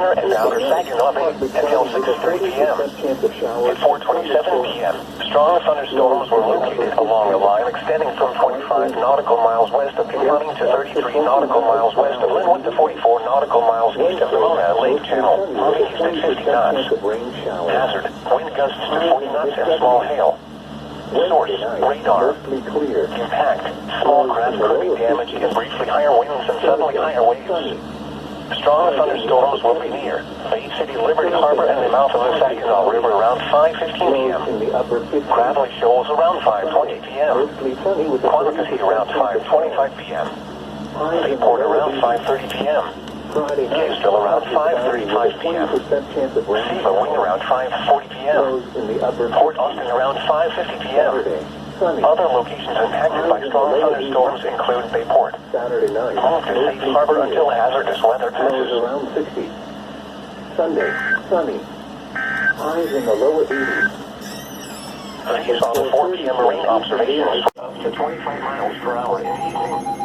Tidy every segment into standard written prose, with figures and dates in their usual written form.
inner and outer Saginaw Bay until 6:30 p.m. At 4:27 p.m., strong thunderstorms were located along a line extending from 25 nautical miles west of Pinconning to 33 nautical miles west of Linwood to 44 nautical miles east of the Mona Lake Channel, moving east at 50 knots. Hazard, wind gusts to 40 knots and small hail. Source, radar. Impact, small craft could be damaged in briefly higher winds and suddenly higher waves. Strong thunderstorms will be near Bay City, Liberty Harbor, and the mouth of the Saginaw River around 5:15 p.m. Gravelly shoals around 5:20 p.m. Quantification around 5:25 p.m. Bayport around 5:30 p.m. Gainesville around 5:35 p.m. Seaver Wing around 5:40 p.m. Port Austin around 5:50 p.m. Other locations impacted by strong thunderstorms include Bayport. Move to safe harbor until hazardous weather passes. Around 60. Sunday, sunny. Highs in the lower 80s. These are the 4 p.m. marine observations up to 25 miles per hour in the evening.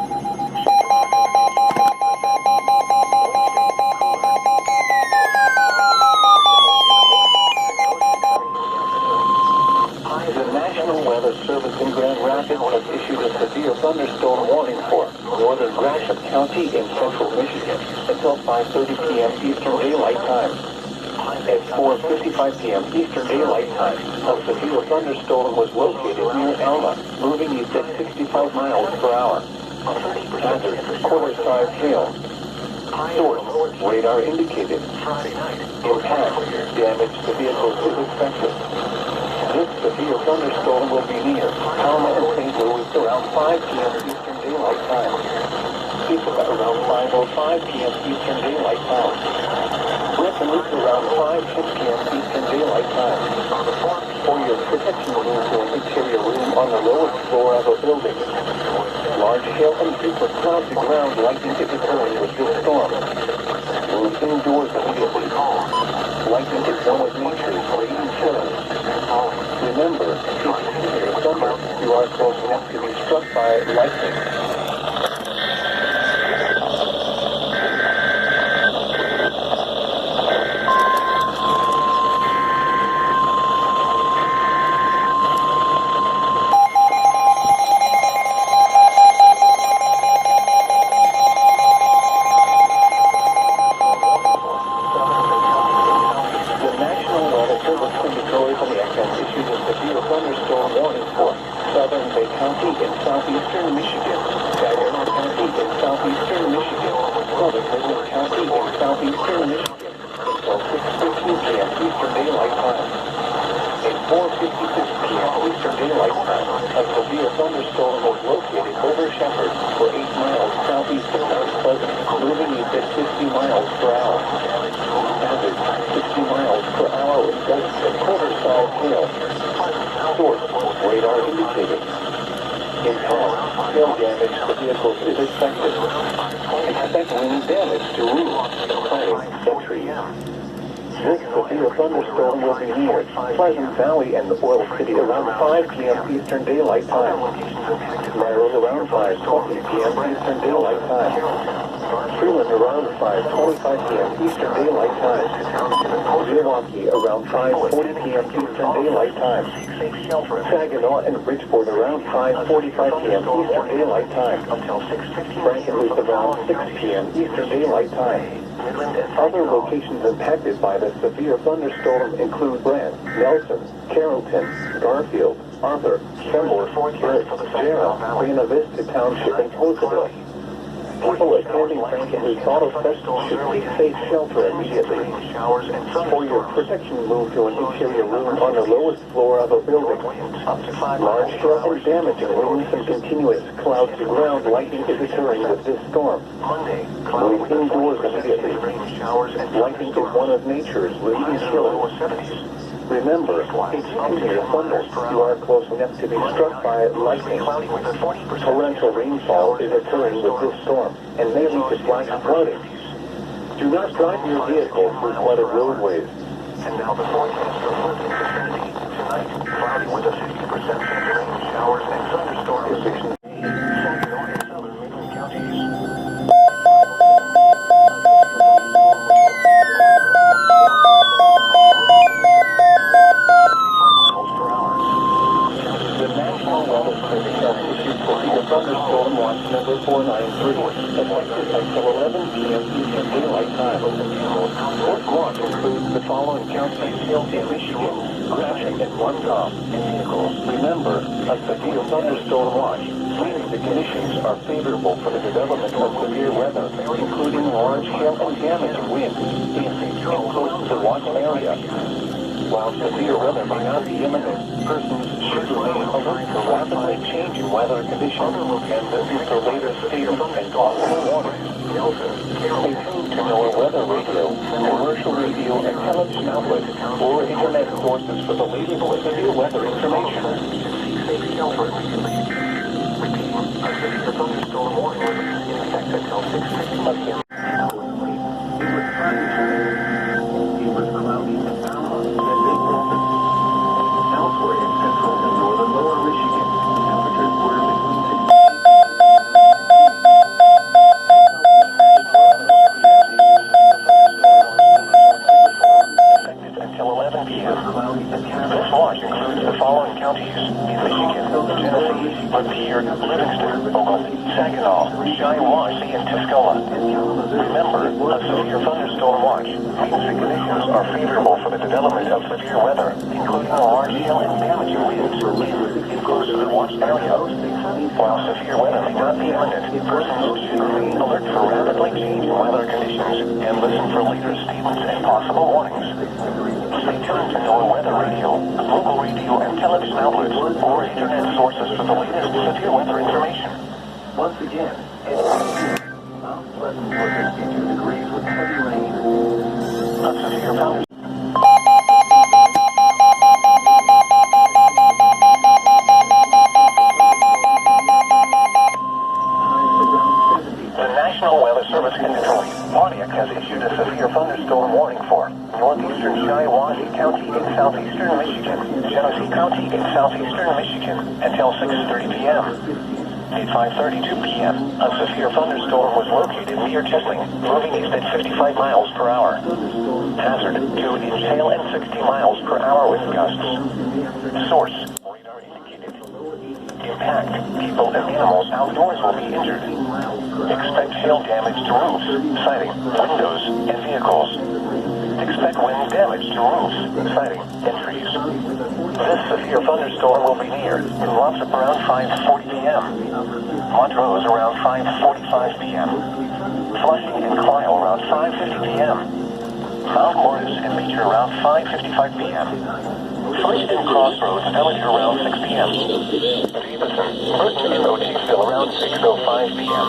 The National Weather Service in Grand Rapids has issued a severe thunderstorm warning for northern Gratiot County in central Michigan until 5:30 p.m. Eastern Daylight Time. At 4:55 p.m. Eastern Daylight Time, a severe thunderstorm was located near Alma, moving east at 65 miles per hour. Hazard, quarter-size hail. Source, radar indicated. Impact, damage to vehicles is expected. This severe thunderstorm will be near Alma and St. Louis around 5 p.m. Eastern Daylight Time. Ithaca around 5:05 p.m. Eastern Daylight Time. Breckenridge around 5:10 p.m. Eastern Daylight Time. For your protection, move to an interior room on the lowest floor of a building. Large hail and frequent cloudy ground lightning is occurring with this storm. Move indoors immediately. Lightning is one of nature's raging killers. Remember, if you hear thunder, you are close enough to be struck by lightning. Pleasant Valley and Oil City around 5 p.m. Eastern Daylight Time. Laurel around 5:20 p.m. Eastern Daylight Time. Freeland around 5:25 p.m. Eastern Daylight Time. Milwaukee around 5:40 p.m. Eastern Daylight Time. Saginaw and Bridgeport around 5:45 p.m. Eastern Daylight Time. Frankenmuth around 6 p.m. Eastern Daylight Time. Other locations impacted by the severe thunderstorm include Brant, Nelson, Carrollton, Garfield, Arthur, Seymour, Burke, Jarrah, Buena Vista Township, and Poseville. People attending Frankenmuth Auto Festival should seek safe shelter immediately. For your protection, move to an interior room on the lowest floor of a building. Large hail and damaging winds and continuous clouds to ground lightning is occurring with this storm. Move indoors immediately. Lightning is one of nature's leading killers. Remember, if you can hear thunder, you are close enough to be struck by lightning. Torrential rainfall is occurring with this storm and may lead to flash flooding. Do not drive your vehicle through flooded roadways. And now the forecast for flooding vicinity. Tonight, cloudy with a 50% chance of rain, showers, and thunderstorms. Conditions. Saginaw and southern Midland counties. Daylight Time. This watch includes the following counties: Michigan, Gresham, and One-Tom. Remember, a severe thunderstorm watch means the conditions are favorable for the development of severe weather, including large hail and damaging winds in close to the watch area. While severe weather may not be imminent, persons should remain alert to rapidly changing weather conditions and listen for later statements and possible warnings. Stay tuned to NOAA Weather Radio, commercial radio, and television outlets, or internet sources for the latest severe weather information. A severe thunderstorm warning was in effect until 6:15 p.m. It was cloudy and calm. Elsewhere in central and northern lower Michigan, temperatures were between 60 until 11 p.m. This watch includes the following counties in Michigan: Genesee, Lapeer, Livingston, Oglesby, Saginaw, Shiawassee, and Tuscola. Remember, a severe thunderstorm watch means the conditions are favorable for the development of severe weather, including large hail and damaging winds close to the watch area. While severe weather may not be imminent, persons should remain alert for rapidly changing weather conditions and listen for later statements and possible warnings. Stay tuned to NOAA Weather Radio, local radio and television outlets, or internet sources for the latest severe weather information. Once again, it's Mount Pleasant was 62 degrees with heavy rain. A severe thunderstorm. The National Weather Service in Detroit, Pontiac, has issued a severe thunderstorm warning for northeastern Shiawassee County in southeastern Michigan, Genesee County in southeastern Michigan, until 6:30 p.m. At 5:32 p.m., a severe thunderstorm was located near Chisling, moving east at 55 miles per hour. Hazard: 2-inch hail and 60 miles per hour wind gusts. Source: radar indicated. Impact: people and animals outdoors will be injured. Expect hail damage to roofs, siding, windows, and vehicles. Expect wind damage to roofs, siding, and trees. This severe thunderstorm will be near New Lothrop around 5:40 p.m. Montrose around 5:45 p.m. Flushing and Clio around 5:50 p.m. Mount Morris and Beecher around 5:55 p.m. Fleeton Crossroads Village around 6 p.m. Davison, Burton, and Otisville around 6:05 p.m.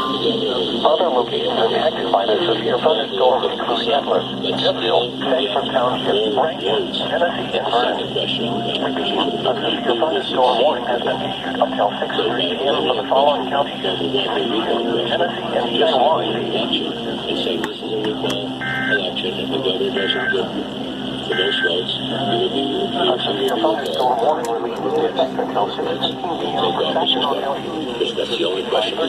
Other locations impacted by the severe thunderstorm include Atlas, Jeffville, Sackford Township, Rankin, Genesee, and Vernon. Repeating, a severe thunderstorm warning has been issued until 6:30 p.m. for the following counties: Michigan, Genesee, and Shiawassee. And say this is a recall election. If the governor doesn't get those votes, it will be a severe thunderstorm warning will be in effect until 6:15 p.m. for Saginaw County. That's the only question. A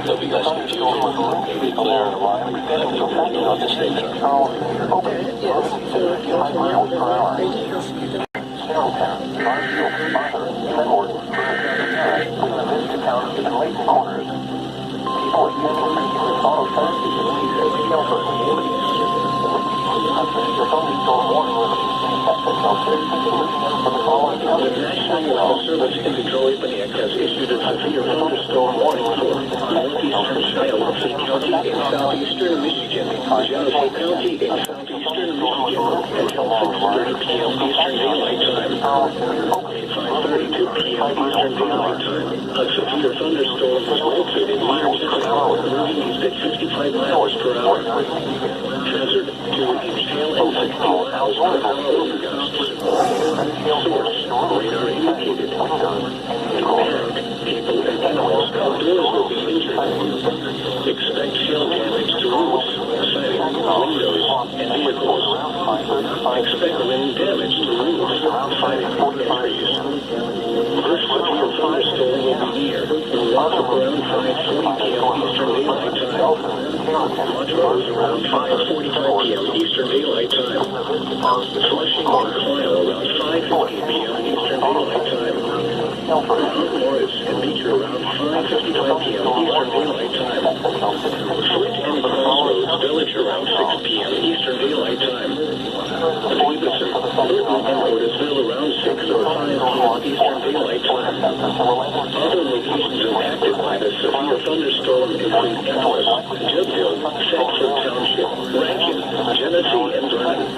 severe thunderstorm was located along the line extending from Saginaw to St. Charles, Oakland, moving 55 miles per hour. Carrolltown, Marshfield, Arthur, Glenwood, Cleveland Vista County, and Layton Corners. People attending frequent auto services in East Guilford. A severe thunderstorm warning will be in effect until 6:15 p.m. for the following counties: National Weather Service in Detroit, Pontiac, has issued a severe thunderstorm warning for northeastern Shiawassee County in southeastern Michigan, Genesee County in southeastern Michigan, until 6:30 p.m. Eastern Daylight Time. At 5:32 p.m. Eastern Daylight Time, a severe thunderstorm was located near Chisling, moving east at 55 miles per hour. Hazard: 2-inch hail and 60 miles per hour wind gusts. Source: radar indicated. Impact: people and animals outdoors will be injured. Expect hail damage to roofs, siding, windows, and vehicles. Expect wind damage to roofs, siding, and trees. This severe thunderstorm will be near New Lothrop around 5:40 p.m. Eastern Daylight Time. Montrose around 5:45 p.m. Eastern Daylight Time. Flushing and Clio around 5:50 p.m. Eastern Daylight Time. Morris and Beecher around 5:55 p.m. Eastern Daylight Time. Flint and Crossroads Village around 6 p.m. Eastern Daylight Time. Davison, Burton and Otisville around 6 or 5 p.m. Eastern Daylight Time. Other locations impacted by the severe thunderstorm include Dallas, Jubville, Sackford Township, Rankin, Genesee, and Vernon.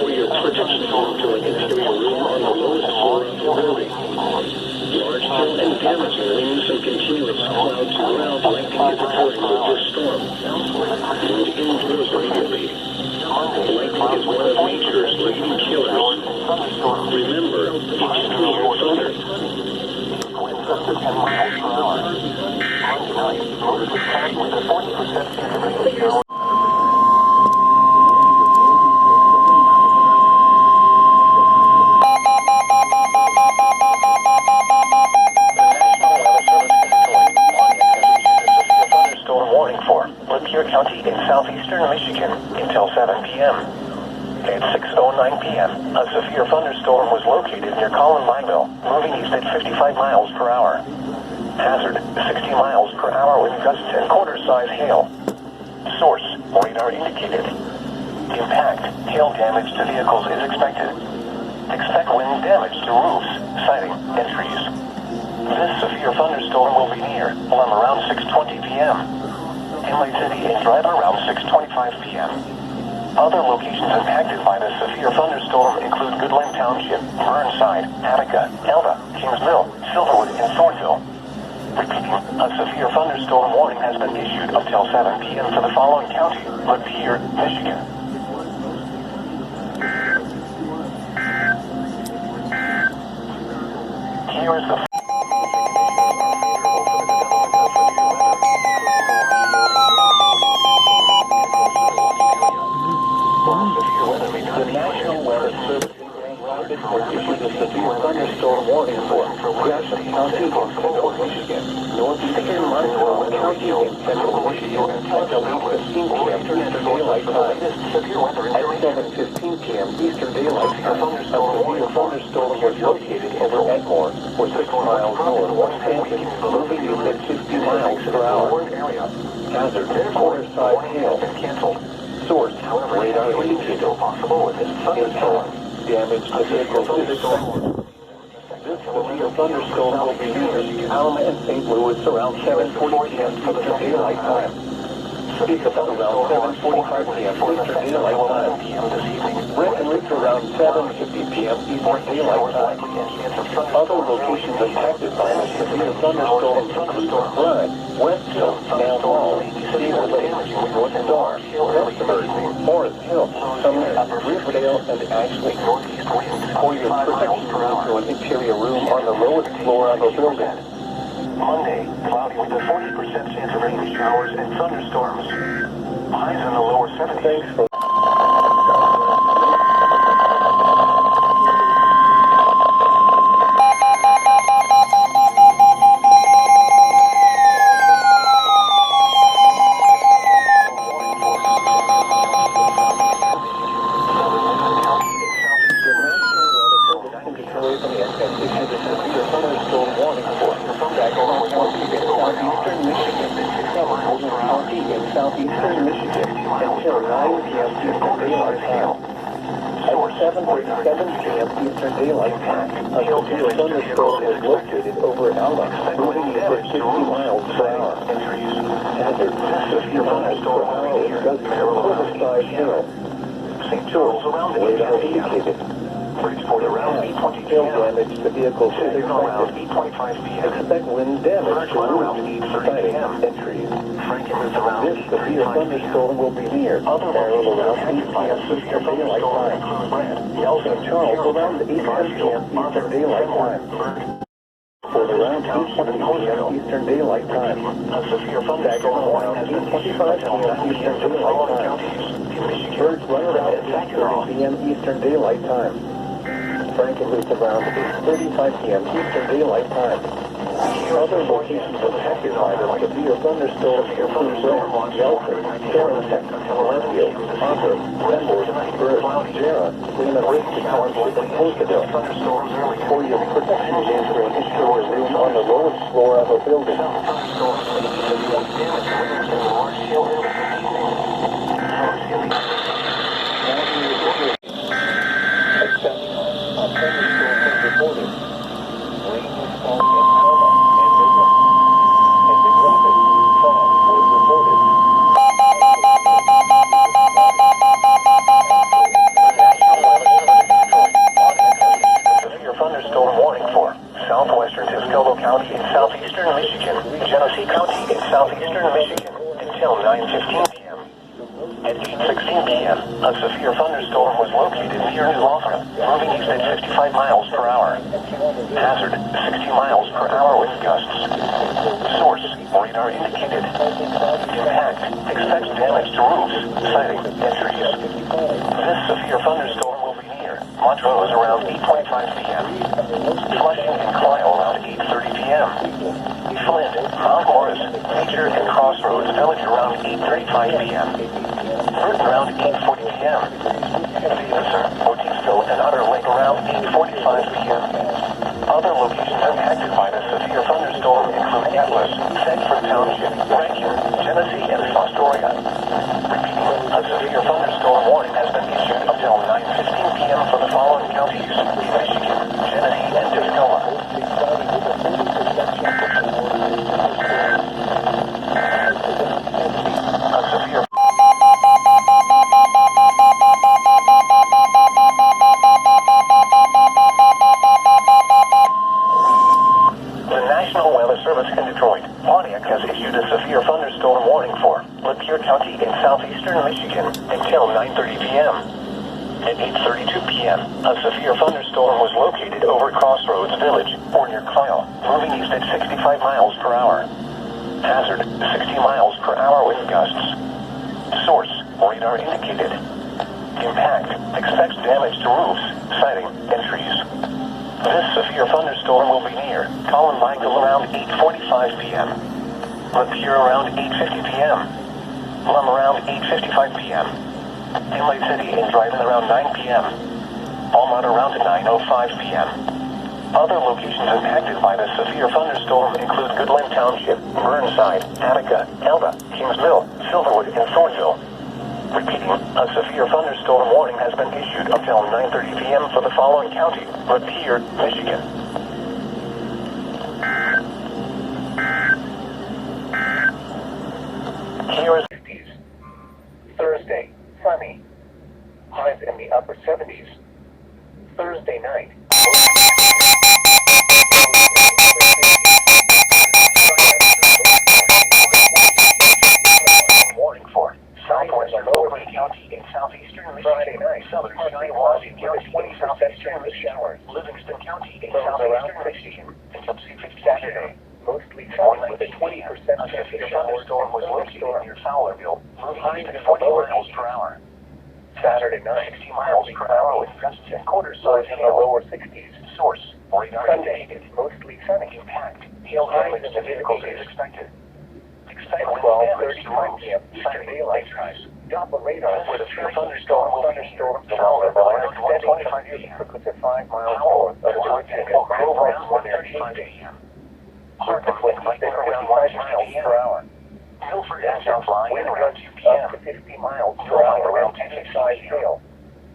For your protection, move to an interior room on the lowest floor of the building. Large hail and damaging winds and continuous cloud to ground lightning is occurring with this storm. Move indoors immediately. Lightning is one of nature's leading killers. Remember, extreme thunder. Winds up to 10 miles per hour. Monday night, motors will pass with a 40% chance of rain shower. County in southeastern Michigan until 7 p.m. At 6:09 p.m., a severe thunderstorm was located near Columbine'ville, moving east at 55 miles per hour. Hazard, 60 miles per hour with gusts and quarter-size hail. Source, radar indicated. Impact, hail damage to vehicles is expected. Expect wind damage to roofs, siding, and trees. This severe thunderstorm will be near Plum around 6:20 p.m. Inlet City and Drive around 6:25 p.m. Other locations impacted by the severe thunderstorm include Goodland Township, Burnside, Attica, Elba, Kings Mill, Silverwood, and Thornville. Repeating, a severe thunderstorm warning has been issued until 7 p.m. for the following county: Lapeer, Michigan. Here is the National Weather Service issued a severe thunderstorm warning for Gresham County in central Michigan, northeastern Monroe County in central Michigan until 8:15 p.m. Eastern Daylight Time. At 7:15 p.m. Eastern Daylight Time, a severe thunderstorm was located over Edmore, or 6 miles north of Wisconsin, moving east at 60 miles per hour. Hazard, quarter-size hail. Source, radar indicator. Info, damage to vehicles is expected. This severe thunderstorm will be near Alma and St. Louis around 7:40 p.m. Eastern Daylight Time. Speakers around 7:45 p.m. Eastern Daylight Time. Breckenridge around 7:50 p.m. Eastern Daylight Time. Other locations impacted by the severe thunderstorm include Bryan, Westville, Now Mall, Cedar Lake, North Star, Westford, Forest Hill, Sumner, Riverdale, and Ashley. For your protection, move to an interior room on the lowest floor of a building. Monday, cloudy with a 40% chance of rain showers and thunderstorms. Highs in the lower 70s. Thanks for southeastern Michigan until 9 p.m. Eastern Daylight Time. At 7:37 p.m. Eastern Daylight Time, a severe thunderstorm is located over Alma, moving east at 60 miles per hour. Hazard, 50 miles per hour with gusts and quarter-size hail. Source, radar indicated. Hail damage to vehicles is expected. Expect wind damage to roofs, siding, and trees. This severe thunderstorm will be near Carroll around 8 p.m. Eastern Daylight Time. St. Charles around 8 p.m. Eastern Daylight Time. For around 8:20 p.m. Eastern Daylight Time. Saginaw around 8:25 p.m. Eastern Daylight Time. Birds run around 8:30 p.m. Eastern Daylight Time. Frankenmuth around 8:35 p.m. Eastern Daylight Time. Other locations affected by the severe thunderstorm include Brent, Yeltsin, Sharon, Leadville, Auburn, Pembroke, Burke, Jera, Lena Risky Township, and Postville. For your protection, enter an interior room on the lowest floor of a building. Except a thunderstorm was reported. Rain was falling in Alma and Midland. And the rapid fog was reported. Severe thunderstorm warning for southwestern Tuscola County in southeastern Michigan, Genesee County in southeastern Michigan until 9:15 p.m. At 8:16 p.m., a severe thunderstorm was located near New Lothrop, moving east at 55 miles per hour. Hazard, 60 miles per hour with gusts. Source, radar indicated. Impact, expects damage to roofs, siding, and trees. This severe thunderstorm will be near Montrose around 8:25 p.m. Flushing and Clio around 8:30 p.m. Flint, Mount Morris, Major, and Crossroads Village around 8:35 p.m. Burton around 8:40 p.m. Davidson, Otisville, and Otter Lake around 8:45 p.m. Other locations impacted by the severe thunderstorm include Atlas, Thetford Township, Rankin, Genesee, and Fostoria. Repeating, a severe thunderstorm warning has been issued until 9:15 p.m. for the following counties in Michigan, Genesee, and Tuscola. A severe The National Weather Service in Detroit, Pontiac has issued a severe thunderstorm warning for Lapeer County in southeastern Michigan until 9:30 p.m. At 8:32 p.m., a severe thunderstorm was located over Crossroads Village, or near Clio, moving east at 65 miles per hour. Hazard, 60 miles per hour with gusts. Source, radar indicated. Impact, expects damage to roofs, siding, and trees. This severe thunderstorm will be near Colin Michael around 8:45 p.m. Lapeer around 8:50 p.m. Plum around 8:55 p.m. Inlay City and Dryden around 9 p.m. Almont around 9:05 p.m. Other locations impacted by the severe thunderstorm include Goodland Township, Burnside, Attica, Elba, Kingsville, Silverwood, and Thornville. Repeating, a severe thunderstorm warning has been issued until 9:30 p.m. for the following county, Lapeer, Michigan. Here is Thursday, sunny. Highs in the upper 70s. Thursday night. Warning for southwestern Oakland County in southeastern Michigan. Southern Shiawassee County in southeastern Michigan. Livingston County in southeastern Michigan. Until Saturday. Mostly sunny with a 20% chance of thunderstorm was located near Fowlerville, moving east at 40 miles per hour. Saturday night, 60 miles per hour with gusts and quarter size in the lower 60s. Source, radar indicated. Mostly sunny. Impact, hail damage to vehicles is expected. Expect 12:35 p.m. Eastern Daylight Time. Doppler radar with a few thunderstorm Fowlerville around 1:25 p.m. With a 5 miles north of Detroit and Grove around 1:35 p.m. Hartford around 5 miles per hour. Milford and South Line around 2 p.m. Up to 50 miles per hour around 10-size hail.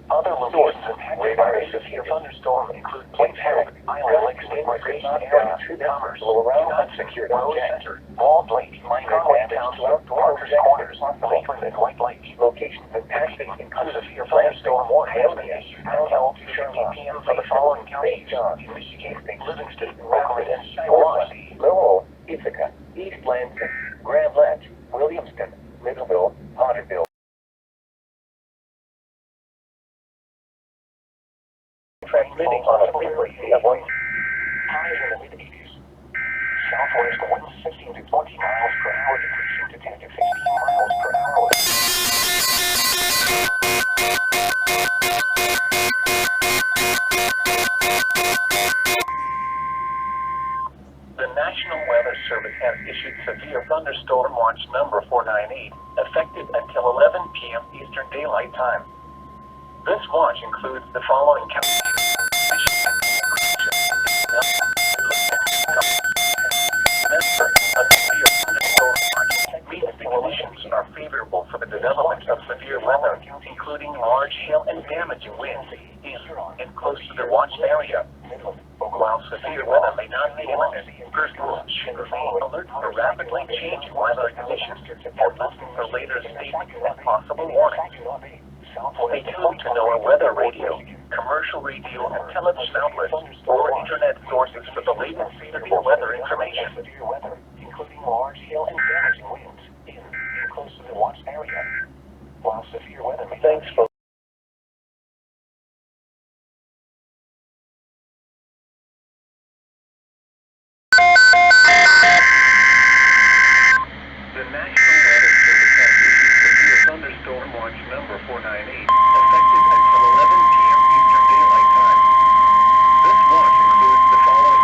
Other locations impacted by a severe thunderstorm include Plainfield, Island Lakes, Migration Area, Commerce, United Secured Road Center, Bald Lake, Conway Town, Parker's Corners, Lakeland, and White Lake. Locations impacted include a severe thunderstorm warning has been issued until 2:15 p.m. for the following counties in Michigan, Livingston, Rockland, and Shiawassee, Lowell, Ithaca, East Lansing, Grand Ledge, Williamston, Middleville, Potterville. Transmitting on a frequency of 1. Highs in the mid-80s. Southwest winds 16 to 20 miles per hour, decreasing to 10 to 15 miles per hour. The National Weather Service has issued severe thunderstorm watch number 498, effective until 11 p.m. Eastern Daylight Time. This watch includes the following counties. Means the conditions are favorable for the development of severe weather, including large hail and damaging winds in and close to the watch area. While severe weather may not be imminent, persons should remain alert for rapidly changing weather conditions and listen for later statements and possible warnings. Stay tuned to NOAA weather radio, commercial radio and television outlets, or internet sources for the latest severe weather information. Including large hail and damaging winds in and close to the watch area. While severe weather may... Thanks for... The National Weather Service has issued severe thunderstorm watch number 498, effective until 11 p.m. Eastern Daylight Time. This watch includes the following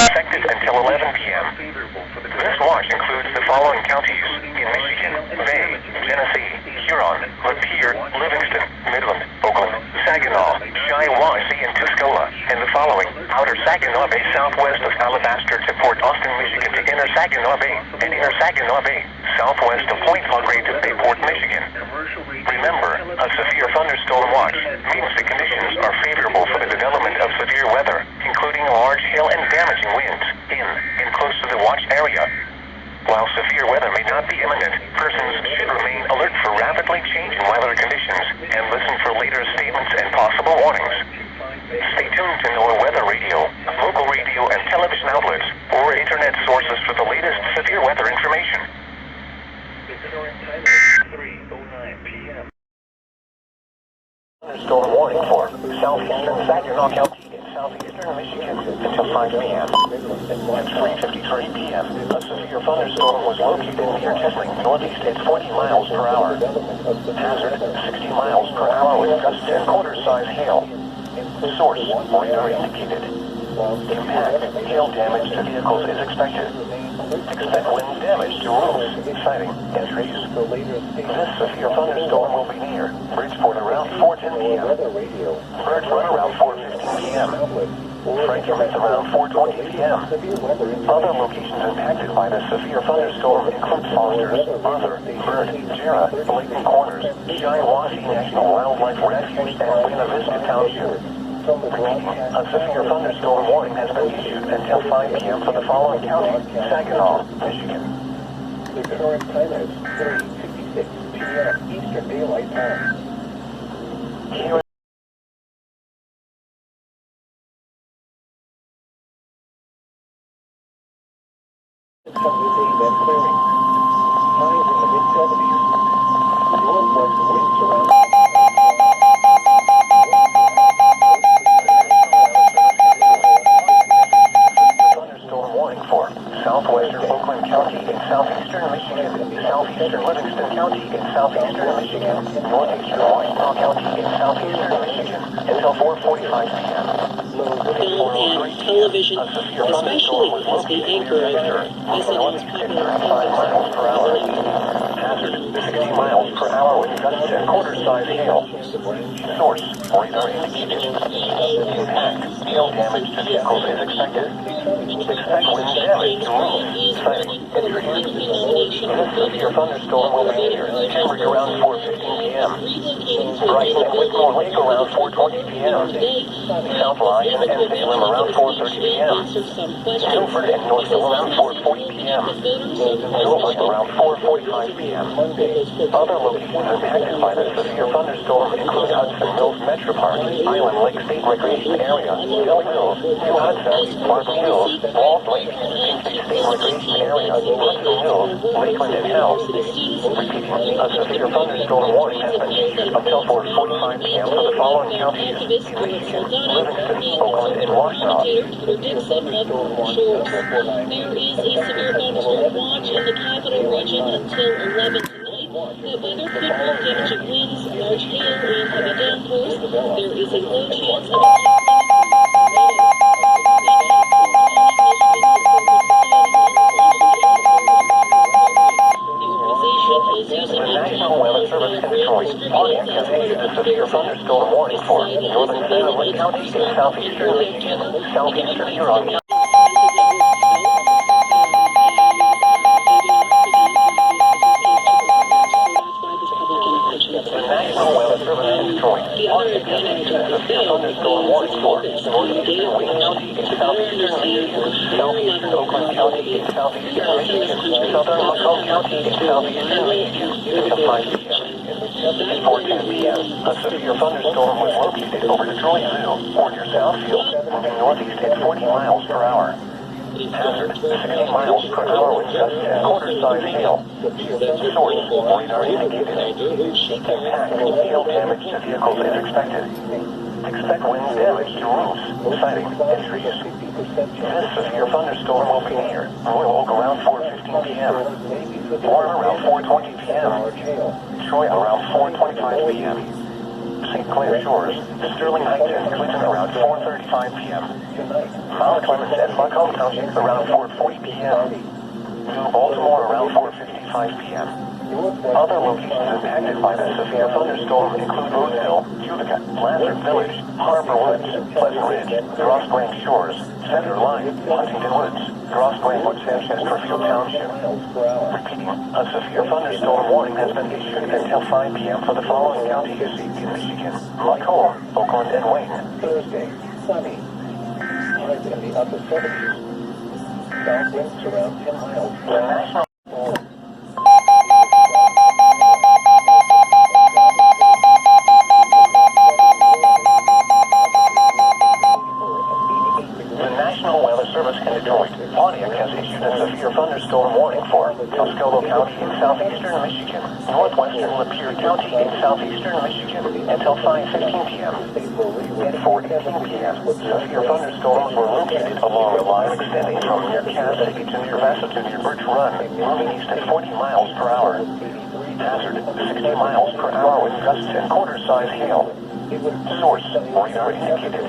effective until 11 p.m. This watch includes the following counties in Michigan: Bay, Genesee, Huron, Lapeer, Livingston, Midland, Oakland, Saginaw, Shiawassee, and Tuscola, and the following: Outer Saginaw Bay southwest of Alabaster to Port Austin, Michigan to Inner Saginaw Bay, and Inner Saginaw Bay southwest of Point Legree to Bayport, Michigan. Remember, a severe thunderstorm watch means the conditions are favorable for the development of severe weather, including large hail and damaging winds in and close to the watch area. While severe weather may not be imminent, persons should remain alert for rapidly changing weather conditions and listen for later statements and possible warnings. Stay tuned to NOAA weather radio, local radio and television outlets, or internet sources for the latest severe weather information. The current time is 3:09 p.m. Thunderstorm warning for southeastern Saginaw County in southeastern Michigan until 5 p.m. At 3:53 p.m., a severe thunderstorm was located near Tisling, northeast at 40 miles per hour. Hazard, 60 miles per hour with gusts and quarter-size hail. Source, radar indicated. Impact, hail damage to vehicles is expected. Expect wind damage to roofs, siding, and trees. This severe thunderstorm will be near Bridgeport around 4:10 p.m. Bird Run around 4:15 p.m. Frankenmuth around 4:20 p.m. Other locations impacted by the severe thunderstorm include Foster's, Arthur, Bird, Jarrah, Bladen Corners, Shiawassee National Wildlife Refuge, and Buena Vista Township. Repeating, a severe thunderstorm warning has been issued until 5 p.m. for the following county: Saginaw, Michigan. The current time is 3:56 p.m. Eastern Daylight Time. Here some busy then clearing. Highs in the mid-70s. Northwest winds around. Southwestern Oakland County in southeastern Michigan, southeastern Livingston County in southeastern Michigan, northeastern Washington County in southeastern Michigan until 4:45 p.m. Film and television, especially as the anchor of SNL's popular Hazard, 60 miles per hour with gusts and quarter-size hail. Source, radar indicated. Impact, hail damage to vehicles is expected. Expect wind damage to roofs, siding, and trees. This severe thunderstorm will be near Cambridge around 4:15 p.m. Brighton and Whitmore Lake around 4:20 p.m. South Lyon and Salem around 4:30 p.m. Milford and Northville around 4:40 p.m. Gilbert around 4:45 p.m. Other locations impacted by the severe thunderstorm include Hudson Mills Metro Park, Island Lake State Recreation Area, Hill Hills, New Hudson, Marble Hills, Walled Lake, Pinckney State Recreation Area, Hudson Mills, Lakeland, and Hell. Repeating, a severe thunderstorm warning has been issued until 4:45 p.m. for the following counties: Michigan, Livingston, Oakland, and Washtenaw. There is a severe thunderstorm watch in the capital region until 11 tonight. The weather could bring damaging winds, large hail, and heavy downpours. There is a low chance of a thunderstorm warning for northern Santa County in southeastern Michigan, southeastern Huron County. The National Weather Service in Detroit warning against severe thunderstorm warning for northeastern Wayne County in southeastern Michigan, southeastern Oakland County in southeastern Michigan, southern Macomb County in southeastern Michigan until 5 p.m. At 4:10 p.m., a severe thunderstorm was located over Detroit Zoo or near Southfield, moving northeast at 40 miles per hour. Hazard, 60 miles per hour with gusts and quarter-size hail. Source, radar indicated. Impact, hail damage to vehicles is expected. Expect wind damage to roofs, siding, and trees. This severe thunderstorm will be near Royal Oak around 4:15 p.m. Warren around 4:20 p.m. Troy around 4:25 p.m. St. Clair Shores, Sterling Heights and Clinton around 4:35 p.m. Mount Clemens and Macomb Township around 4:40 p.m. New Baltimore around 4:55 p.m. Other locations impacted by the severe thunderstorm include Roseville, Utica, Lazard Village, Harbor Woods, Pleasant Ridge, Grosse Grange Shores, Center Line, Huntington Woods, Grosse Grange Woods and Chesterfield Township. Repeating, a severe thunderstorm warning has been issued until 5 p.m. for the following counties in Michigan: Macomb, Oakland, and Wayne. Thursday, sunny. Highs in the upper 70s. South winds around 10 miles per The National Weather Service in Detroit, Pontiac has issued a severe thunderstorm warning for Tuscola County in southeastern Michigan, northwestern Lapeer County in southeastern Michigan until 5:15 p.m. At 4:18 p.m., severe thunderstorms were located along a line extending from near Cass City to near Vassar to near Birch Run, moving east at 40 miles per hour. Hazard, 60 miles per hour with gusts and quarter-size hail. Source, radar indicated.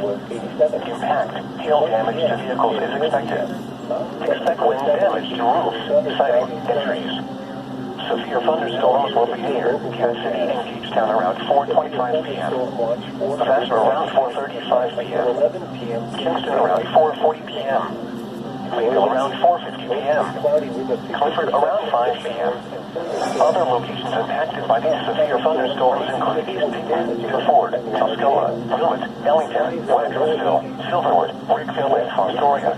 Impact, hail damage to vehicles is expected. Expect wind damage to roofs, siding, and trees. Severe thunderstorms will be near Cass City and Gagetown around 4:25 p.m. Vassar around 4:35 p.m. Kingston around 4:40 p.m. Mayville around 4:50 p.m. Clifford around 5 p.m. Other locations impacted by these severe thunderstorms include East Dayton, Ford, Tuscola, Willett, Ellington, Wadsworthville, Silverwood, Wickville, and Fostoria.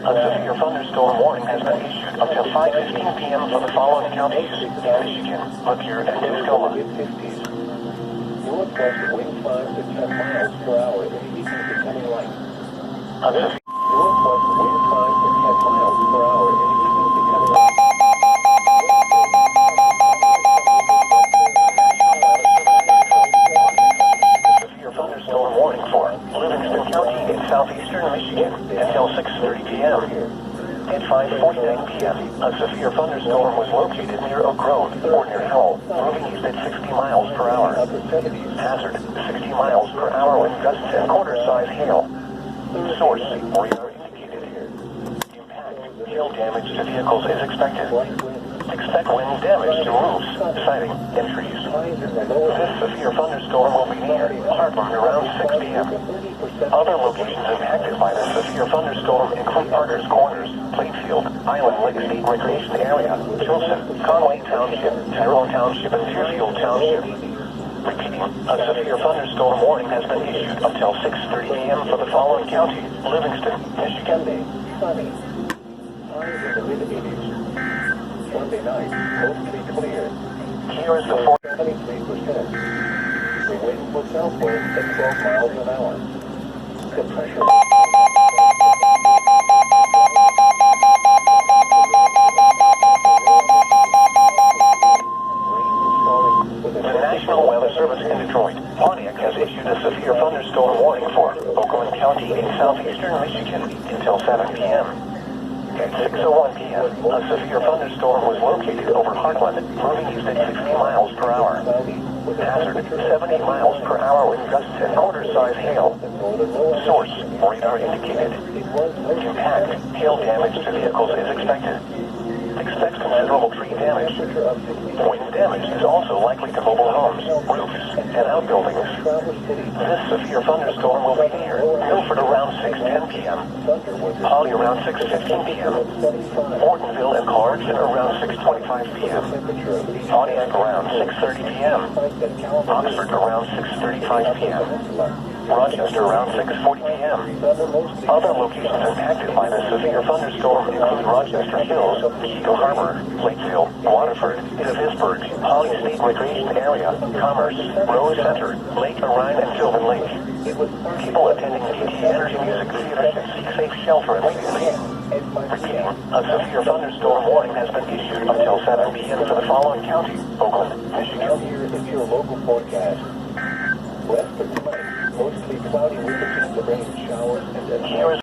A severe thunderstorm warning has been issued until 5:15 p.m. for the following counties in Michigan: Lapeer and Tuscola. Northwest wind 5 to 10 miles per hour in the evening becoming light. Northwest wind 5 to 10 miles per hour in the evening becoming light. Thunderstorm warning for Livingston County in southeastern Michigan until 6:30 p.m. At 5:49 p.m., a severe thunderstorm was located near Oak Grove or near Howell, moving east at 60 miles per hour. Hazard, 60 miles per hour with gusts and quarter-size hail. Source, radar indicated. Impact, hail damage to vehicles is expected. Expect wind damage to roofs, siding, and trees. This severe thunderstorm will be near Heartland around 6 p.m. Other locations impacted by the severe thunderstorm include Parker's Corners, Plainfield, Island Lake State Recreation Area, Joseph, Conway Township, Tyrone Township, and Deerfield Township. Repeating, a severe thunderstorm warning has been issued until 6:30 p.m. for the following counties: Livingston, Michigan. Sunny. Highs in the mid-80s. Sunday night, mostly clear. Here is the 4. 73%. The wind was southwest at 12 miles an hour. The pressure. The National Weather Service in Detroit, Pontiac has issued a severe thunderstorm warning for Oakland County in southeastern Michigan until 7 p.m. At 6:01 p.m., a severe thunderstorm was located over Heartland, moving east at 60 miles per hour. Hazard, 70 miles per hour with gusts and quarter-size hail. Source, radar indicated. Impact, hail damage to vehicles is expected. expects considerable tree damage. Wind damage is also likely to mobile homes, roofs, and outbuildings. This severe thunderstorm will be near Milford around 6:10 p.m., Holly around 6:15 p.m., Ortonville and Clarkson around 6:25 p.m., Pontiac around 6:30 p.m., Oxford around 6:35 p.m., Rochester around 6:40 p.m. Other locations impacted by the severe thunderstorm include Rochester Hills, Eagle Harbor, Lakeville, Waterford, Pittsburgh, Holly State Recreation Area, Commerce, Rose Center, Lake Orion, and Sylvan Lake. People attending DT Energy Music Theater should seek safe shelter immediately. Repeating, a severe thunderstorm warning has been issued until 7 p.m. for the following counties: Oakland, Michigan. Here is your local forecast. West of tonight, mostly cloudy with a chance of rain showers and Here is